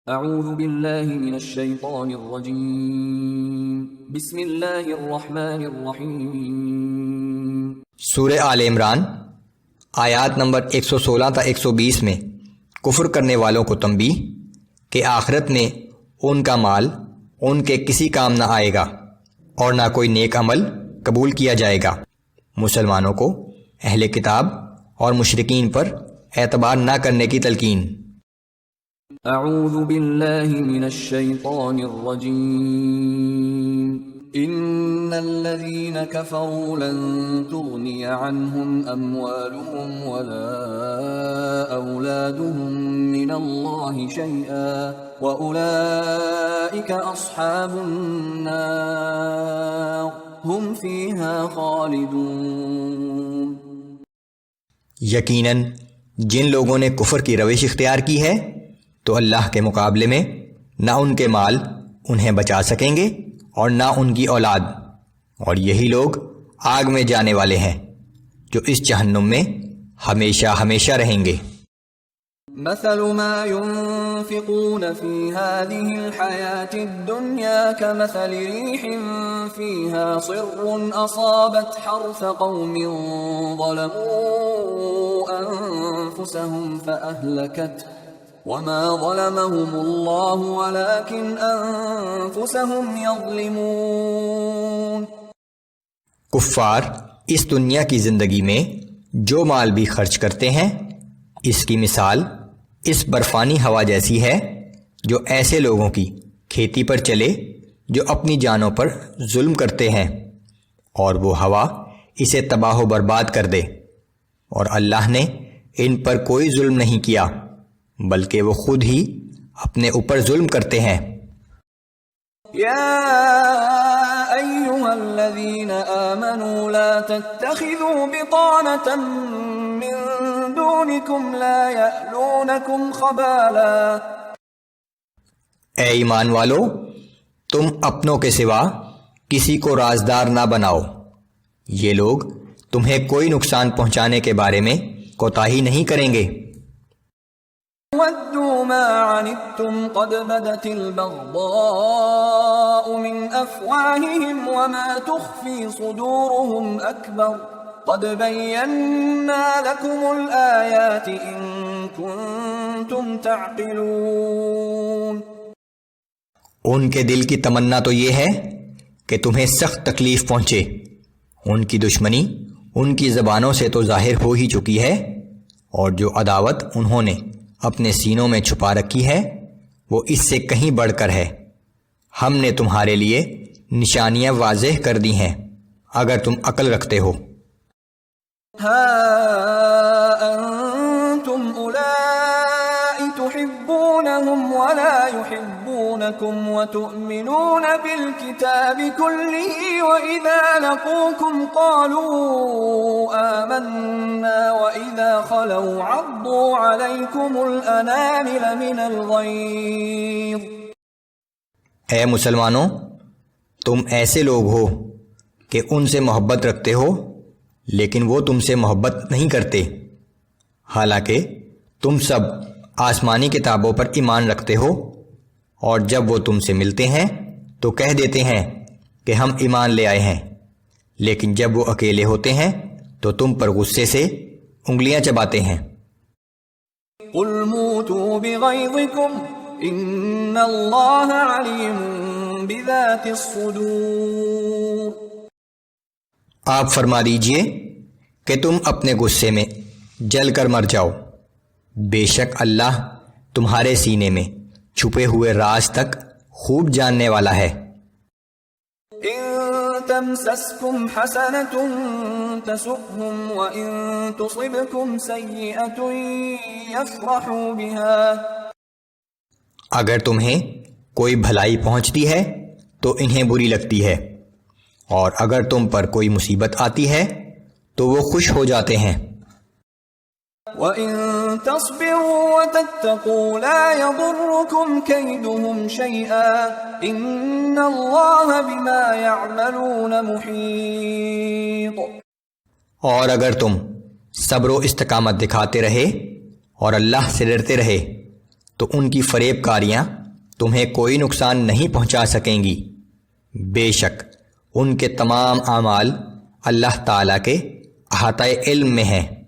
اعوذ باللہ من الشیطان الرجیم بسم اللہ الرحمن الرحیم۔ سورہ آل عمران آیات نمبر 116 تا 120 میں کفر کرنے والوں کو تنبیہ کہ آخرت میں ان کا مال ان کے کسی کام نہ آئے گا اور نہ کوئی نیک عمل قبول کیا جائے گا۔ مسلمانوں کو اہل کتاب اور مشرکین پر اعتبار نہ کرنے کی تلقین۔ اعوذ باللہ من الشیطان الرجیم۔ ان الذین کفروا لن تغنی عنہم اموالہم ولا اولادہم من اللہ شیئا واولئک اصحاب النار ہم فیہا خالدون۔ یقیناً جن لوگوں نے کفر کی روش اختیار کی ہے تو اللہ کے مقابلے میں نہ ان کے مال انہیں بچا سکیں گے اور نہ ان کی اولاد، اور یہی لوگ آگ میں جانے والے ہیں جو اس جہنم میں ہمیشہ ہمیشہ رہیں گے۔ مثل ما ينفقون في هذه الحياة الدنيا كمثل ريح فيها صر أصابت حرث قوم ظلموا أنفسهم فأهلكته وما ظلمهم الله ولكن أنفسهم يظلمون۔ کفار اس دنیا کی زندگی میں جو مال بھی خرچ کرتے ہیں اس کی مثال اس برفانی ہوا جیسی ہے جو ایسے لوگوں کی کھیتی پر چلے جو اپنی جانوں پر ظلم کرتے ہیں، اور وہ ہوا اسے تباہ و برباد کر دے، اور اللہ نے ان پر کوئی ظلم نہیں کیا بلکہ وہ خود ہی اپنے اوپر ظلم کرتے ہیں۔ یا ایہا الذین آمنوا لا تتخذوا بطانة من دونکم لا یألونکم خبالا۔ اے ایمان والو، تم اپنوں کے سوا کسی کو رازدار نہ بناؤ، یہ لوگ تمہیں کوئی نقصان پہنچانے کے بارے میں کوتاہی نہیں کریں گے۔ وَدُّوا مَا عَنِتُّمْ قَدْ بَدَتِ الْبَغْضَاءُ مِنْ أَفْوَاهِهِمْ وَمَا تُخْفِي صُدُورُهُمْ أَكْبَرُ قَدْ بَيَّنَّا لَكُمُ الْآيَاتِ إِن كُنتُمْ تَعْقِلُونَ۔ ان کے دل کی تمنا تو یہ ہے کہ تمہیں سخت تکلیف پہنچے، ان کی دشمنی ان کی زبانوں سے تو ظاہر ہو ہی چکی ہے، اور جو عداوت انہوں نے اپنے سینوں میں چھپا رکھی ہے وہ اس سے کہیں بڑھ کر ہے۔ ہم نے تمہارے لیے نشانیاں واضح کر دی ہیں اگر تم عقل رکھتے ہو۔ ہا انتم اولائی تحبونہم ولا يحبونکم وتؤمنون بالکتاب کلہ وإذا لقوکم قالوا آمنا وإذا خلوا عضوا علیکم الانامل من الغیظ۔ اے مسلمانوں، تم ایسے لوگ ہو کہ ان سے محبت رکھتے ہو لیکن وہ تم سے محبت نہیں کرتے، حالانکہ تم سب آسمانی کتابوں پر ایمان رکھتے ہو، اور جب وہ تم سے ملتے ہیں تو کہہ دیتے ہیں کہ ہم ایمان لے آئے ہیں، لیکن جب وہ اکیلے ہوتے ہیں تو تم پر غصے سے انگلیاں چباتے ہیں۔ قل موتوا بغیظکم ان اللہ علیم بذات الصدور۔ آپ فرما دیجئے کہ تم اپنے غصے میں جل کر مر جاؤ، بے شک اللہ تمہارے سینے میں چھپے ہوئے راز تک خوب جاننے والا ہے۔ ان تمسسکم حسنۃ تسؤہم وان تصبکم سیئۃ یفرحوا بها۔ اگر تمہیں کوئی بھلائی پہنچتی ہے تو انہیں بری لگتی ہے، اور اگر تم پر کوئی مصیبت آتی ہے تو وہ خوش ہو جاتے ہیں۔ وَإِن تَصْبِرُوا وَتَتَّقُوا لَا يَضُرُّكُمْ كَيْدُهُمْ شَيْئًا إِنَّ اللَّهَ بِمَا يَعْمَلُونَ مُحِيطٌ۔ اور اگر تم صبر و استقامت دکھاتے رہے اور اللہ سے ڈرتے رہے تو ان کی فریب کاریاں تمہیں کوئی نقصان نہیں پہنچا سکیں گی۔ بے شک ان کے تمام اعمال اللہ تعالیٰ کے احاطۂ علم میں ہیں۔